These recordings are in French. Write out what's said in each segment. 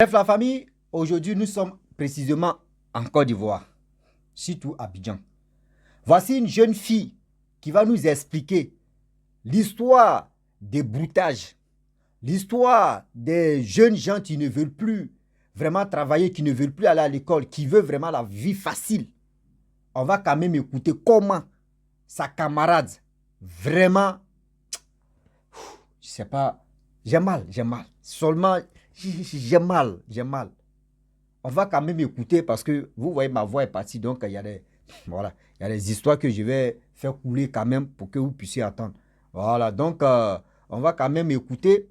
Bref, la famille, aujourd'hui, nous sommes précisément en Côte d'Ivoire, surtout à Abidjan. Voici une jeune fille qui va nous expliquer l'histoire des broutages, l'histoire des jeunes gens qui ne veulent plus vraiment travailler, qui ne veulent plus aller à l'école, qui veulent vraiment la vie facile. On va quand même écouter comment sa camarade, vraiment, je sais pas, j'ai mal. Seulement, j'ai mal. On va quand même écouter parce que vous voyez, ma voix est partie, donc il y a des histoires que je vais faire couler quand même pour que vous puissiez attendre. Voilà, donc on va quand même écouter.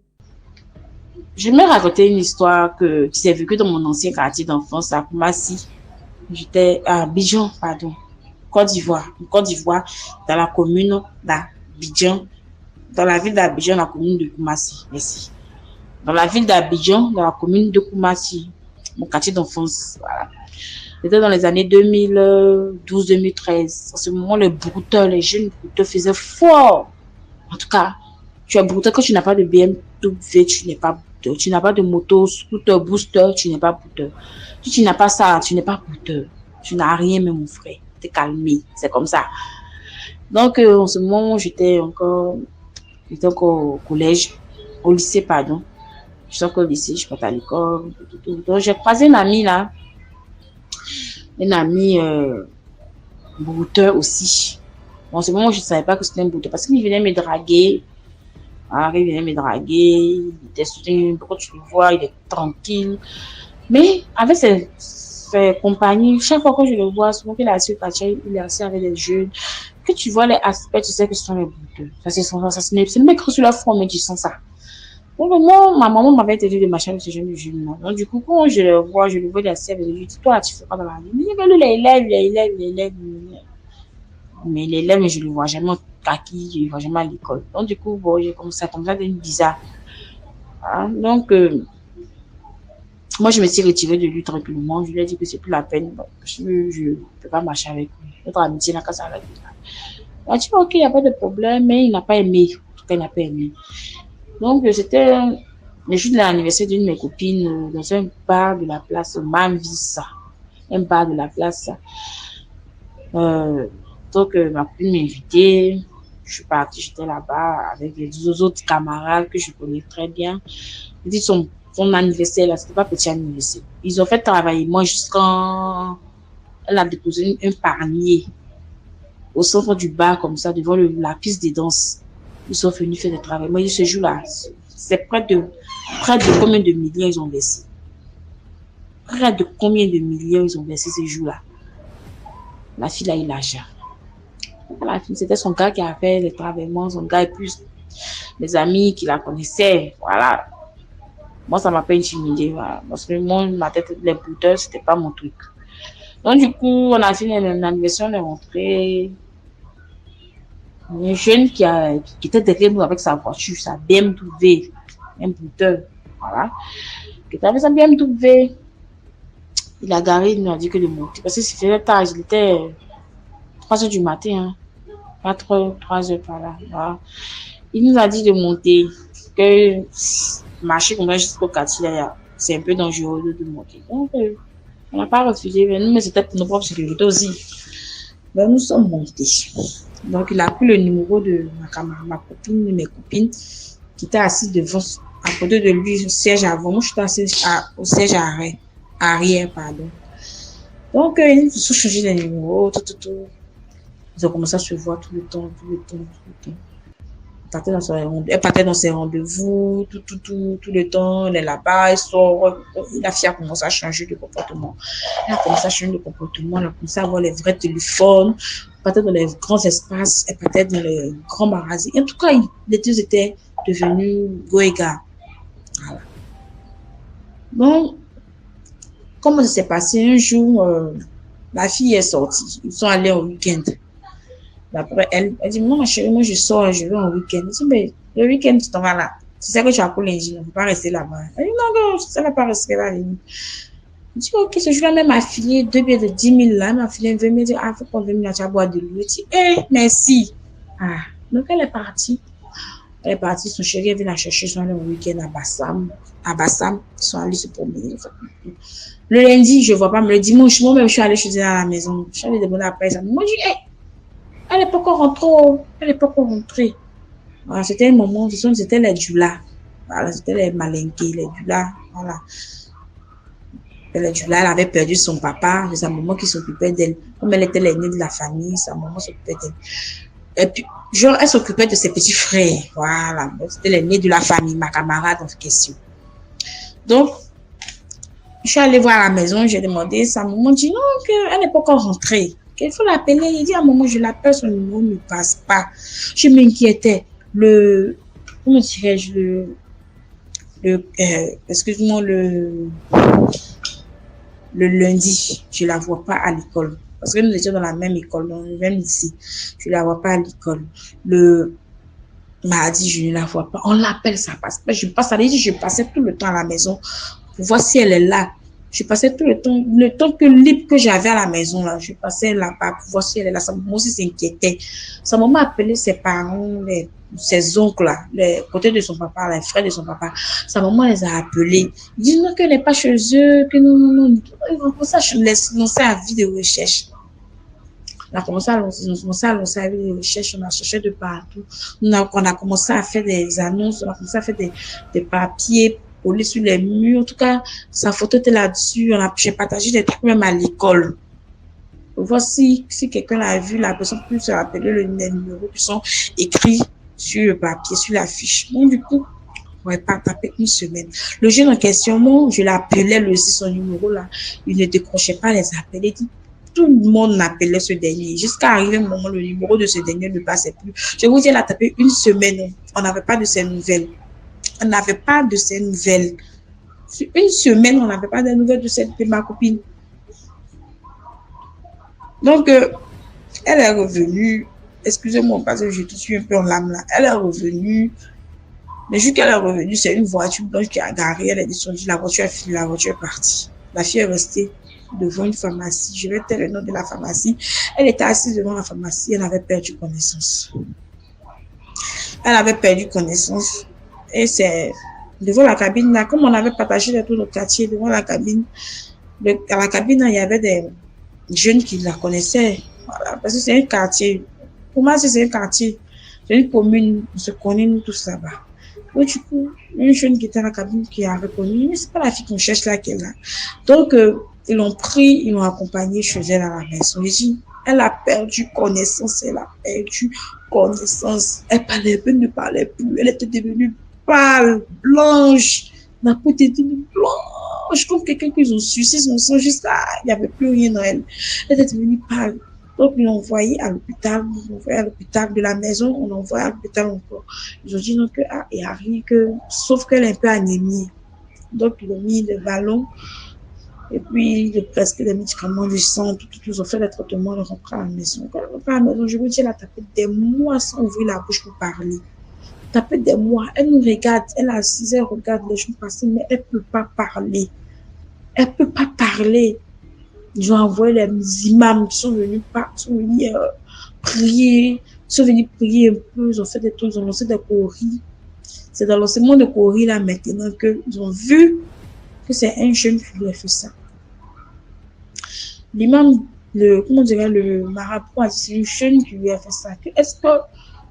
Je vais raconter une histoire qui s'est vécue dans mon ancien quartier d'enfance à Koumassi. J'étais à Abidjan, pardon, Côte d'Ivoire, dans la commune d'Abidjan, dans la ville d'Abidjan, la commune de Koumassi. Merci. Dans la ville d'Abidjan, dans la commune de Koumassi, mon quartier d'enfance. Voilà. C'était dans les années 2012-2013. En ce moment, les jeunes brouteurs faisaient fort. En tout cas, tu es brouteur quand tu n'as pas de BMW, tu n'es pas brouteur. Tu n'as pas de moto, scooter, booster, tu n'es pas brouteur. Si tu n'as pas ça, tu n'es pas brouteur. Tu n'as rien, mais mon frère. T'es calmé. C'est comme ça. Donc, en ce moment, j'étais encore au collège, au lycée, pardon. Je suis encore au lycée, je suis pas à l'école. Donc, j'ai croisé une amie là. Une amie brouteur aussi. En ce moment, je ne savais pas que c'était un brouteur parce qu'il venait me draguer. Il venait me draguer. Il était soutenu. Pourquoi tu le vois? Il est tranquille. Mais avec ses compagnies, chaque fois que je le vois, souvent qu'il est assis au quartier, il est assis avec des jeunes. Que tu vois les aspects, tu sais que ce sont les brouteurs. C'est le mec sur la forme, mais tu sens ça. Donc, moi, ma maman m'avait interdit de marcher avec ce jeune musulman. Donc, du coup, quand je le vois il est assis avec lui, toi, tu fais quoi dans la vie? Il dit, les élèves. Mais l'élève, je ne le vois jamais au kaki, je ne le vois jamais à l'école. Donc, du coup, bon, j'ai commencé à devenir bizarre. Hein? Donc, moi, je me suis retirée de lui tranquillement. Je lui ai dit que c'est plus la peine. Je ne peux pas marcher avec lui. Notre amitié n'a qu'à s'arrêter. Il a dit, ok, il n'y a pas de problème, mais il n'a pas aimé. En tout cas, il n'a pas aimé. Donc, c'était le jour de l'anniversaire d'une de mes copines dans un bar de la place Manvisa. Un bar de la place. Donc, ma copine m'a invitée. Je suis partie, j'étais là-bas avec les deux autres camarades que je connais très bien. Je dis son anniversaire, là, c'était pas petit anniversaire. Ils ont fait travailler moi jusqu'en... Elle a déposé un panier au centre du bar, comme ça, devant la piste de danse. Ils sont venus faire le travail. Moi, ce jour-là, c'est près de combien de millions ils ont versé? Près de combien de millions ils ont versé ce jour-là? La fille a eu l'argent. C'était son gars qui a fait le travail, son gars et plus les amis qui la connaissaient. Voilà. Moi, ça m'a pas intimidé. Voilà. Parce que moi, ma tête, les brouteurs, c'était pas mon truc. Donc, du coup, on a fini l'anniversaire, on est rentré. Un jeune qui était derrière nous avec sa voiture, sa BMW, un brouteur. Voilà. Qui était avec sa BMW. Il a garé, il nous a dit que de monter. Parce que c'était tard, il était 3 heures du matin. Hein. 4 heures, 3 heures par là. Voilà. Il nous a dit de monter. Que marcher comme ça jusqu'au quartier, c'est un peu dangereux de monter. Donc, on n'a pas refusé. Mais c'était pour nos propres sécurités aussi. Donc, nous sommes montés. Donc, il a pris le numéro de ma copine, mes copines, qui étaient assises devant, à côté de lui, au siège avant. Moi, je suis assise au siège arrière, pardon. Donc, ils se sont changés les numéros, tout. Ils ont commencé à se voir tout le temps. Elle partait dans ses rendez-vous, tout le temps, elle est là-bas, elle sort. La fille a commencé à changer de comportement. Elle a commencé à avoir les vrais téléphones, elle partait dans les grands espaces, elle partait dans les grands magasins. En tout cas, les deux étaient devenus goégas. Voilà. Donc, comment ça s'est passé? Un jour, la fille est sortie. Ils sont allés au week-end. Après, elle dit, non, ma chérie, moi je sors, je vais en week-end. Je dis, mais le week-end, tu t'en vas là. Tu sais que tu as pour l'ingénieur, il ne faut pas rester là-bas. Elle dit, non, ça ne va pas rester là. Je dis, ok, ce jour-là, même m'a filé 2 billets de 10 000 là, elle m'a filé 20 000. Elle dit, faut qu'on vienne là, tu vas boire de l'eau. Je dis, merci. Ah, donc elle est partie. Elle est partie, son chéri est venu la chercher, ils sont allés au week-end à Bassam. À Bassam, ils sont allés se promener. Le lundi, je ne vois pas, mais le dimanche, moi-même, je suis allée chez elle à la maison. Je suis allée demander après ça. Moi, je dis, hey, elle n'est pas encore rentrée. Elle n'est pas encore rentrée. Voilà, c'était un moment, c'était les Dula. Voilà, c'était les Malinqués, les Dula. Voilà. Les Dula, elle avait perdu son papa, sa maman qui s'occupait d'elle. Comme elle était l'aînée de la famille, sa maman s'occupait d'elle. Et puis, genre, elle s'occupait de ses petits frères. Voilà. C'était l'aînée de la famille, ma camarade en question. Donc, je suis allée voir à la maison, j'ai demandé, sa maman dit non, qu'elle n'est pas encore rentrée. Qu'il faut l'appeler. Il dit à un moment, je l'appelle, son numéro ne passe pas. Je m'inquiétais. Comment dirais-je, excuse-moi, le lundi, je la vois pas à l'école. Parce que nous étions dans la même école, dans le même lycée. Je la vois pas à l'école. Le mardi, je ne la vois pas. On l'appelle, ça passe pas. Je passais tout le temps à la maison pour voir si elle est là. Je passais tout le temps que libre que j'avais à la maison, là, je passais là-bas pour voir si elle est là. Sa maman aussi s'inquiétait. Sa maman appelait ses parents, ses oncles, là, les côtés de son papa, les frères de son papa. Sa maman les a appelés. Ils disent non, qu'elle n'est pas chez eux, que non. Ils vont commencer à lancer à vie de recherche. On a commencé à lancer à vie de recherche, on a cherché de partout. On a commencé à faire des annonces, on a commencé à faire des papiers collés sur les murs. En tout cas, sa photo était là-dessus. J'ai partagé des trucs même à l'école. Voici, si quelqu'un l'a vu, la personne peut se rappeler les numéros qui sont écrits sur le papier, sur la fiche. Bon, du coup, on n'aurait pas tapé une semaine. Le jeune en question, moi, je l'appelais le son numéro là. Il ne décrochait pas les appels. Il dit, tout le monde appelait ce dernier. Jusqu'à arriver un moment, le numéro de ce dernier ne passait plus. Je vous dis, elle a tapé une semaine. On n'avait pas de ses nouvelles. On n'avait pas de ses nouvelles. Sur une semaine, on n'avait pas de nouvelles de ma copine. Donc, elle est revenue. Excusez-moi parce que je suis un peu en lame là. Elle est revenue. Mais vu qu'elle est revenue, c'est une voiture blanche qui a garé. Elle est descendue. La voiture a fini. La voiture est partie. La fille est restée devant une pharmacie. Je vais taire le nom de la pharmacie. Elle était assise devant la pharmacie. Elle avait perdu connaissance. Elle avait perdu connaissance. Et c'est devant la cabine là, comme on avait partagé tout le quartier, devant la cabine, à la cabine, il y avait des jeunes qui la connaissaient. Voilà, parce que c'est un quartier. Pour moi, c'est un quartier. C'est une commune, on se connaît nous tous là-bas. Donc, du coup, une jeune qui était à la cabine qui a reconnu, mais c'est pas la fille qu'on cherche là qui est là. Donc, ils l'ont pris, ils l'ont accompagnée chez elle à la maison. J'ai dit, elle a perdu connaissance, elle a perdu connaissance. Elle parlait plus, ne parlait plus. Elle était devenue pâle, blanche. La peau était devenue blanche, comme quelqu'un qu'ils ont sucé son sang jusqu'à, il n'y avait plus rien dans elle. Elle était devenue pâle. Donc, ils l'ont envoyée à l'hôpital, de la maison, on l'a envoyé à l'hôpital encore. Ils ont dit non, que, il n'y a rien que, sauf qu'elle est un peu anémie. Donc, ils ont mis des ballons, et puis, presque des médicaments du sang, ils ont fait des traitements, ils ont rentré à la maison. Quand elle est rentrée à la maison, je vous dis, elle a tapé des mois sans ouvrir la bouche pour parler. Tapé des mois, elle nous regarde, elle est assise, elle regarde les gens passer, mais elle ne peut pas parler. Elle ne peut pas parler. Ils ont envoyé les imams qui sont venus prier, un peu, ils ont fait des trucs, ils ont lancé des coris. C'est dans l'enseignement de coris là maintenant qu'ils ont vu que c'est un jeune qui lui a fait ça. L'imam, le marabout a dit c'est une jeune qui lui a fait ça. Est-ce que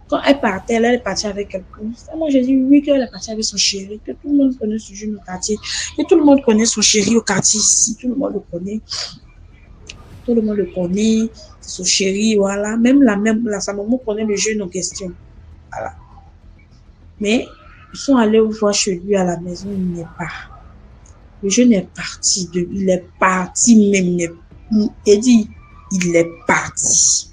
quand elle partait, elle est partie avec quelqu'un? Moi, j'ai dit oui, qu'elle est partie avec son chéri, que tout le monde connaît ce jeune au quartier, que tout le monde connaît son chéri au quartier ici, tout le monde le connaît. Tout le monde le connaît, c'est son chéri, voilà. Même sa maman connaît le jeune en question. Voilà. Mais ils sont allés voir chez lui à la maison, il n'est pas. Le jeune est parti, il est parti même. Il dit, il est parti.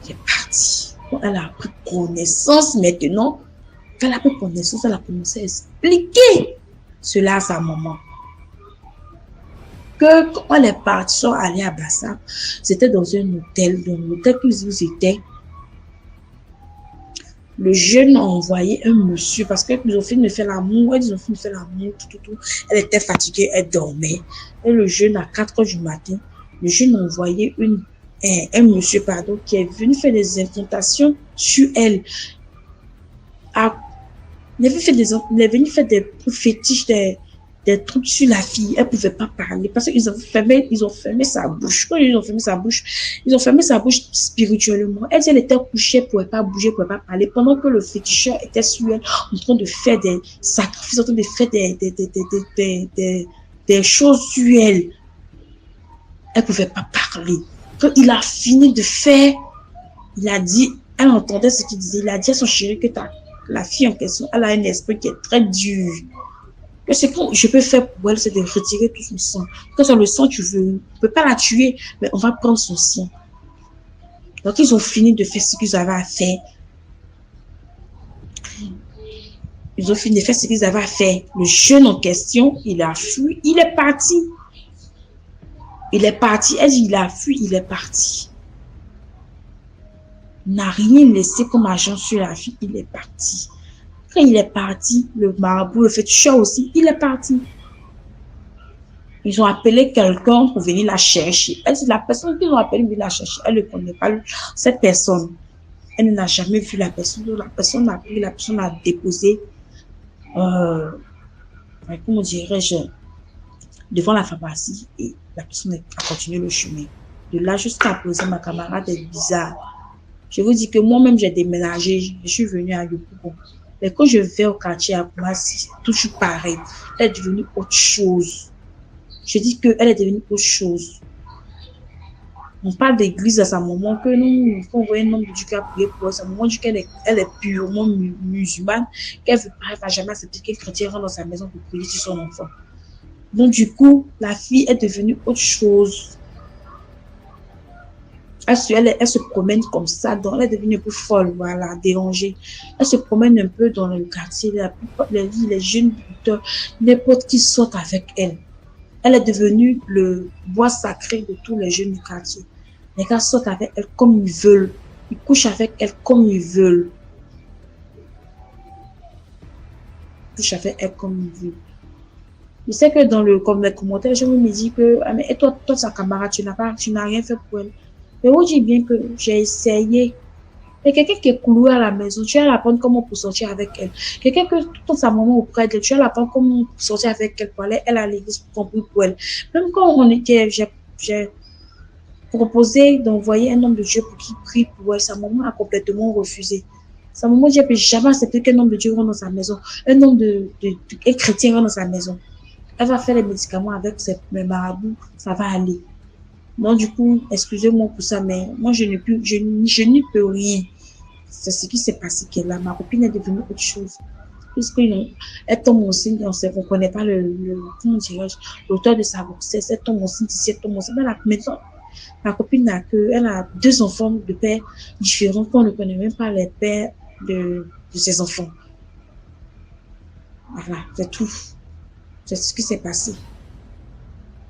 Il est parti. Donc, elle a pris connaissance maintenant. Quand elle a pris connaissance, elle a commencé à expliquer cela à sa maman. Que quand elle est partie, sont allés à Bassam, c'était dans un hôtel, dans l'hôtel qu'ils étaient. Le jeune a envoyé un monsieur, parce qu'ils ont fini de faire l'amour, tout. Elle était fatiguée, elle dormait. Et le jeune, à 4 heures du matin, le jeune a envoyé un monsieur, qui est venu faire des incantations sur elle. il est venu faire des fétiches, des trucs sur la fille. Elle ne pouvait pas parler parce qu'ils ont fermé sa bouche. Quand ils ont fermé sa bouche spirituellement. Elle était couchée, elle ne pouvait pas bouger, elle ne pouvait pas parler. Pendant que le féticheur était sur elle, en train de faire des sacrifices, en train de faire des choses sur elle. Elle ne pouvait pas parler. Quand il a fini de faire, il a dit, elle entendait ce qu'il disait. Il a dit à son chéri que la fille en question, elle a un esprit qui est très dur. Que ce que je peux faire pour elle, c'est de retirer tout son sang. Quand c'est le sang, tu veux, on ne peut pas la tuer, mais on va prendre son sang. Donc, ils ont fini de faire ce qu'ils avaient à faire. Ils ont fini de faire ce qu'ils avaient à faire. Le jeune en question, il a fui, il est parti. Il est parti. Elle dit, il a fui, il est parti. Il n'a rien laissé comme agent sur la fille, il est parti. Quand il est parti, le marabout, le féticheur aussi, il est parti. Ils ont appelé quelqu'un pour venir la chercher. Elle, c'est la personne qu'ils ont appelé pour venir la chercher. Elle ne connaît pas cette personne. Elle n'a jamais vu la personne. Donc, la personne a pris, la personne a déposé, comment dirais-je, devant la pharmacie et la personne a continué le chemin. De là jusqu'à poser ma camarade est bizarre. Je vous dis que moi-même, j'ai déménagé. Je suis venue à Yopougon. Mais quand je vais au quartier à Koumassi, c'est toujours pareil. Elle est devenue autre chose. Je dis qu'elle est devenue autre chose. On parle d'église à sa maman, que nous, quand on voit un homme de Dieu qui a prié pour elle, sa maman dit qu'elle est purement musulmane, qu'elle ne va jamais accepter qu'un chrétien rentre dans sa maison pour prier sur son enfant. Donc, du coup, la fille est devenue autre chose. Elle se promène comme ça, elle est devenue un peu folle, voilà, dérangée. Elle se promène un peu dans le quartier, les jeunes buteurs, n'importe qui sort avec elle. Elle est devenue le bois sacré de tous les jeunes du quartier. Les gars sortent avec elle comme ils veulent. Ils couchent avec elle comme ils veulent. Ils couchent avec elle comme ils veulent. Je sais que dans les commentaires, je me dis que, ah, mais et toi, sa camarade, tu n'as rien fait pour elle. Mais moi, je dis bien que j'ai essayé. Et quelqu'un qui est cloué à la maison, tu vas l'apprendre comment pour sortir avec elle. Quelqu'un que toute sa maman auprès d'elle, tu vas l'apprendre comment pour sortir avec elle, pour aller elle à l'église pour compris pour elle. Même quand j'ai proposé d'envoyer un homme de Dieu pour qu'il prie pour elle, sa maman a complètement refusé. Sa maman dit, je ne peux jamais accepter qu'un homme de Dieu rentre dans sa maison, un chrétien rentre dans sa maison. Elle va faire les médicaments avec mes marabouts, ça va aller. Donc, du coup, excusez-moi pour ça, mais moi, je n'y peux rien. C'est ce qui s'est passé qu'elle a. Ma copine est devenue autre chose. Puisqu'elle tombe enceinte, on ne connaît pas l'auteur de sa grossesse. Elle tombe enceinte ici, elle tombe enceinte. Maintenant, ma copine elle a 2 enfants de pères différents qu'on ne connaît même pas les pères de ses enfants. Voilà, c'est tout. C'est ce qui s'est passé.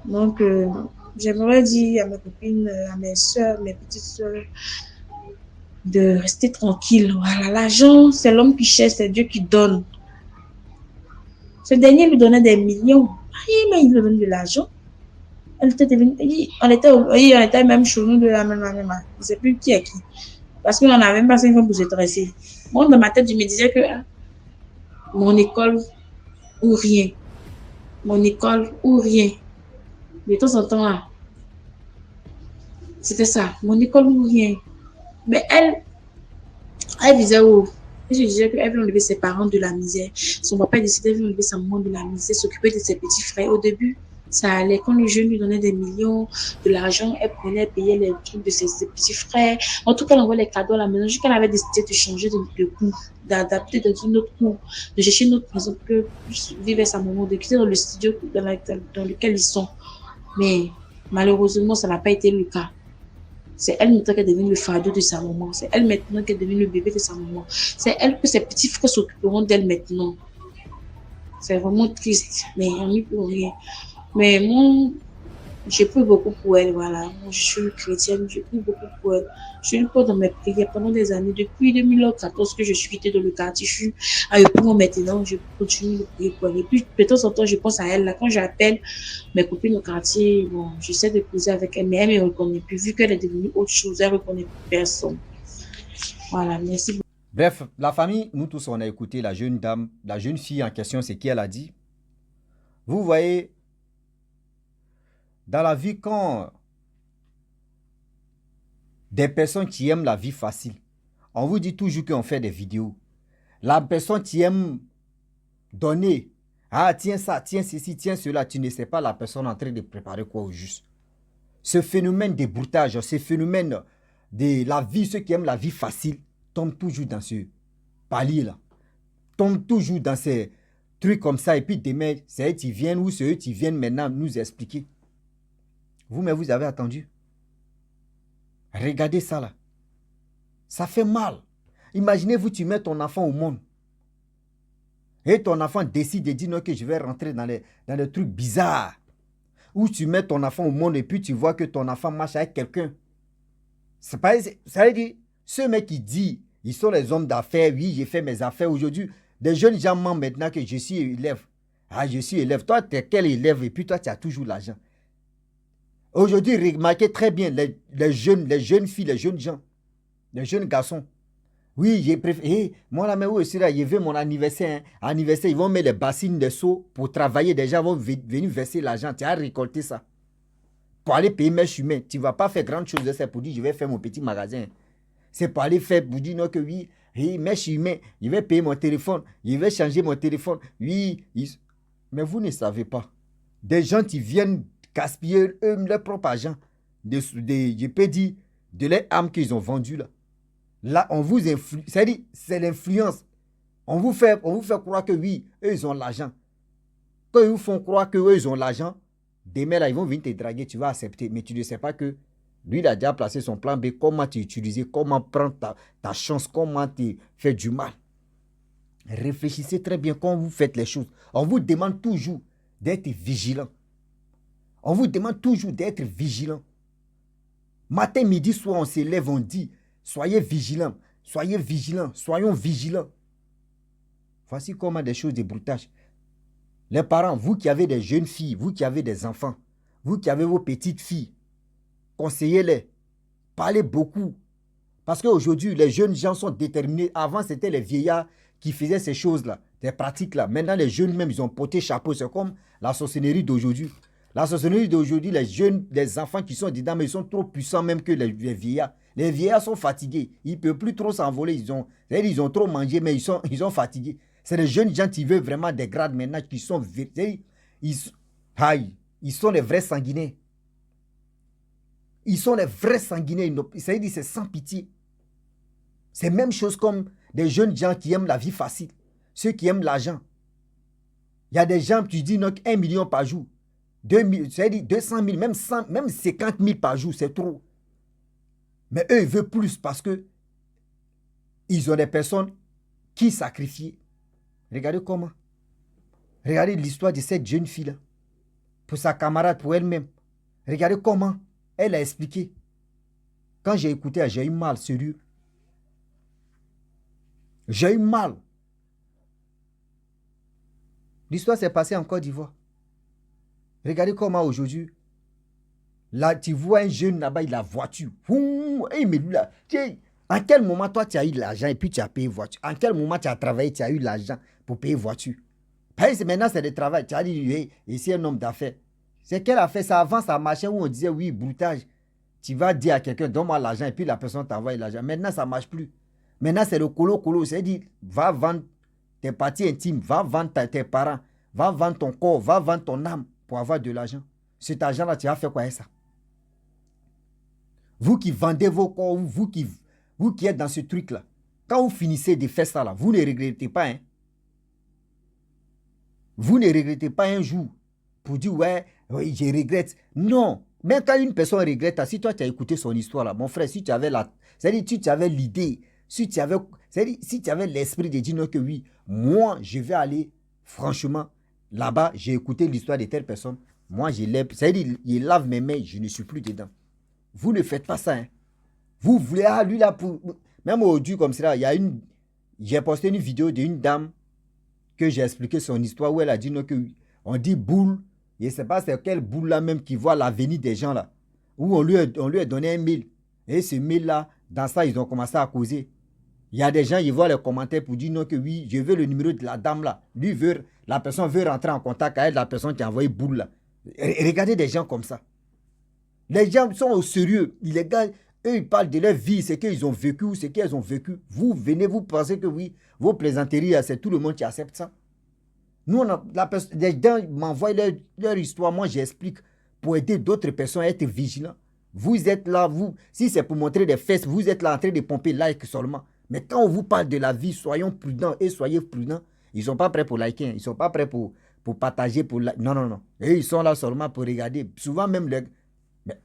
Donc, j'aimerais dire à mes copines, à mes soeurs, mes petites soeurs, de rester tranquille. Voilà, l'argent, c'est l'homme qui cherche, c'est Dieu qui donne. Ce dernier lui donnait des millions. Mais il lui donnait de l'argent. Elle était devenue, on était même chez nous de la même. Je ne sais plus qui est qui. Parce qu'on n'avait même pas 5 ans pour se dresser. Moi, dans ma tête, je me disais que mon école ou rien. Mon école ou rien. De temps en temps, là, c'était ça, mon école ou rien. Mais elle disait, oh, je disais qu'elle veut enlever ses parents de la misère. Son papa décidait d'enlever sa maman de la misère, s'occuper de ses petits frères. Au début, ça allait. Quand le jeune lui donnait des millions, de l'argent, elle prenait, payait les trucs de ses petits frères. En tout cas, elle envoyait les cadeaux à la maison. Jusqu'à qu'elle avait décidé de changer de cours, d'adapter dans une autre cour, de chercher une autre maison pour que vivre sa maman, de quitter dans le studio dans lequel ils sont. Mais malheureusement, ça n'a pas été le cas. C'est elle maintenant qui est devenue le fardeau de sa maman. C'est elle maintenant qui est devenue le bébé de sa maman. C'est elle que ses petits frères s'occuperont d'elle maintenant. C'est vraiment triste, mais on n'y peut rien. Mais moi, j'ai pris beaucoup pour elle, voilà. Moi, je suis chrétienne, j'ai pris beaucoup pour elle. Je lui porte dans mes prières pendant des années. Depuis 2014 que je suis quittée dans le quartier, je suis à Yopougon maintenant, je continue de prier pour elle. Et puis, de temps en temps, je pense à elle. Là, quand j'appelle mes copines au quartier, bon, j'essaie de poser avec elle, mais elle ne me reconnaît plus. Vu qu'elle est devenue autre chose, elle ne reconnaît plus personne. Voilà, merci beaucoup. Bref, la famille, nous tous, on a écouté la jeune dame, la jeune fille en question, c'est qui elle a dit. Vous voyez, dans la vie, quand des personnes qui aiment la vie facile, on vous dit toujours qu'on fait des vidéos. La personne qui aime donner, ah tiens ça, tiens ceci, tiens cela, tu ne sais pas la personne en train de préparer quoi au juste. Ce phénomène de broutage, ce phénomène de la vie, ceux qui aiment la vie facile, tombent toujours dans ce palier-là. Tombent toujours dans ces trucs comme ça. Et puis demain, c'est eux qui viennent ou c'est eux qui viennent maintenant nous expliquer. Vous, mais vous avez attendu. Regardez ça là. Ça fait mal. Imaginez-vous, tu mets ton enfant au monde. Et ton enfant décide de dire non, que je vais rentrer dans les trucs bizarres. Ou tu mets ton enfant au monde et puis tu vois que ton enfant marche avec quelqu'un. Ça veut dire, ce mec qui dit, ils sont les hommes d'affaires, oui, j'ai fait mes affaires. Aujourd'hui, des jeunes gens mentent maintenant que je suis élève. Ah, je suis élève. Toi, tu es quel élève et puis toi, tu as toujours l'argent. Aujourd'hui, remarquez très bien les jeunes filles, les jeunes gens, les jeunes garçons. Oui, j'ai préféré. Moi, là, mais où aussi, là, il veut mon anniversaire. Hein. Anniversaire, ils vont mettre les bassines, les seaux pour travailler. Déjà, ils vont venir verser l'argent. Tu as récolté ça. Pour aller payer mes chemins. Tu ne vas pas faire grande chose de ça pour dire, je vais faire mon petit magasin. C'est pour aller faire, pour dire, non, que oui, mes chemins, je vais payer mon téléphone. Je vais changer mon téléphone. Oui. Mais vous ne savez pas. Des gens qui viennent gaspiller eux, leur propre argent. Je peux dire, de leur âme qu'ils ont vendu là. Là, on vous influe. C'est-à-dire, c'est l'influence. On vous fait croire que oui, eux, ils ont l'argent. Quand ils vous font croire que eux, ils ont l'argent, demain, là, ils vont venir te draguer, tu vas accepter. Mais tu ne sais pas que lui, il a déjà placé son plan B, comment t'utiliser, comment prendre ta chance, comment te faire du mal. Réfléchissez très bien quand vous faites les choses. On vous demande toujours d'être vigilant. On vous demande toujours d'être vigilant. Matin, midi, soir, on se lève, on dit, soyez vigilants, soyons vigilants. Voici comment des choses de broutage. Les parents, vous qui avez des jeunes filles, vous qui avez des enfants, vous qui avez vos petites filles, conseillez-les, parlez beaucoup. Parce qu'aujourd'hui, les jeunes gens sont déterminés. Avant, c'était les vieillards qui faisaient ces choses-là, ces pratiques-là. Maintenant, les jeunes même, ils ont porté chapeau. C'est comme la sorcellerie d'aujourd'hui. La sorcellerie d'aujourd'hui, les jeunes, les enfants qui sont dedans, mais ils sont trop puissants même que les vieillards. Les vieillards sont fatigués. Ils ne peuvent plus trop s'envoler. Ils ont trop mangé, mais ils sont fatigués. C'est les jeunes gens qui veulent vraiment des grades maintenant, qui sont... Ils sont les vrais sanguinaires. Ils sont les vrais sanguinaires. C'est-à-dire, c'est sans pitié. C'est la même chose comme des jeunes gens qui aiment la vie facile. Ceux qui aiment l'argent. Il y a des gens qui disent 1 million par jour. 200 000, même 50 000 par jour, c'est trop. Mais eux, ils veulent plus parce que ils ont des personnes qui sacrifient. Regardez comment. Regardez l'histoire de cette jeune fille-là. Pour sa camarade, pour elle-même. Regardez comment elle a expliqué. Quand j'ai écouté, j'ai eu mal, sérieux. J'ai eu mal. L'histoire s'est passée en Côte d'Ivoire. Regardez comment aujourd'hui, là, tu vois un jeune là-bas, il a voiture. Et mais lui là, en quel moment toi tu as eu l'argent et puis tu as payé voiture? En quel moment tu as travaillé, tu as eu l'argent pour payer voiture? Parce que maintenant c'est le travail. Tu as dit, hey, ici un homme d'affaires. C'est quelle affaire? Ça avant, ça marchait où on disait, oui, broutage. Tu vas dire à quelqu'un, donne-moi l'argent et puis la personne t'envoie l'argent. Maintenant, ça ne marche plus. Maintenant, c'est le colo. C'est-à-dire, va vendre tes parties intimes, va vendre tes parents, va vendre ton corps, va vendre ton âme pour avoir de l'argent. Cet argent-là, tu vas faire quoi avec ça? Vous qui vendez vos corps, vous qui êtes dans ce truc-là, quand vous finissez de faire ça, là, vous ne regrettez pas. Hein? Vous ne regrettez pas un jour pour dire, ouais, oui, je regrette. Non. Même quand une personne regrette, si toi, tu as écouté son histoire, là, mon frère, si tu avais c'est-à-dire, si tu avais l'idée, si tu avais l'esprit de dire non, que oui, moi, je vais aller, franchement, là-bas, j'ai écouté l'histoire de telle personne. Moi, c'est-à-dire, il lave mes mains, je ne suis plus dedans. Vous ne faites pas ça. Hein. Vous voulez, lui là, même aujourd'hui comme ça, j'ai posté une vidéo d'une dame que j'ai expliqué son histoire où elle a dit non, que on dit boule, je ne sais pas c'est quelle boule là même qui voit l'avenir des gens là, où on lui a donné un mail. Et ce mail là, dans ça, ils ont commencé à causer. Il y a des gens, ils voient les commentaires pour dire non, que oui, je veux le numéro de la dame là. Lui veut, la personne veut rentrer en contact avec la personne qui a envoyé boule là. Regardez des gens comme ça. Les gens sont au sérieux. Les gars, eux, ils parlent de leur vie, ce qu'ils ont vécu ou ce qu'elles ont vécu. Vous venez, vous pensez que oui, vos plaisanteries, c'est tout le monde qui accepte ça. Nous, les gens m'envoient leur histoire, moi j'explique pour aider d'autres personnes à être vigilants. Vous êtes là, vous, si c'est pour montrer des fesses, vous êtes là en train de pomper like seulement. Mais quand on vous parle de la vie, soyons prudents et soyez prudents. Ils ne sont pas prêts pour liker, ils ne sont pas prêts pour partager. Non, non, non. Et ils sont là seulement pour regarder. Souvent même, mais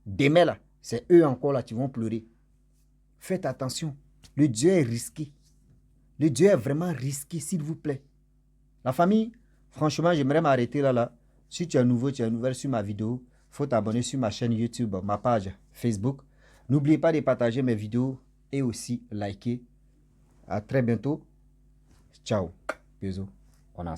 demain là, c'est eux encore là qui vont pleurer. Faites attention. Le Dieu est risqué. Le Dieu est vraiment risqué, s'il vous plaît. La famille, franchement, j'aimerais m'arrêter là. Si tu es nouveau, tu es nouvelle sur ma vidéo, il faut t'abonner sur ma chaîne YouTube, ma page Facebook. N'oubliez pas de partager mes vidéos et aussi liker. À très bientôt. Ciao. Bisous. On a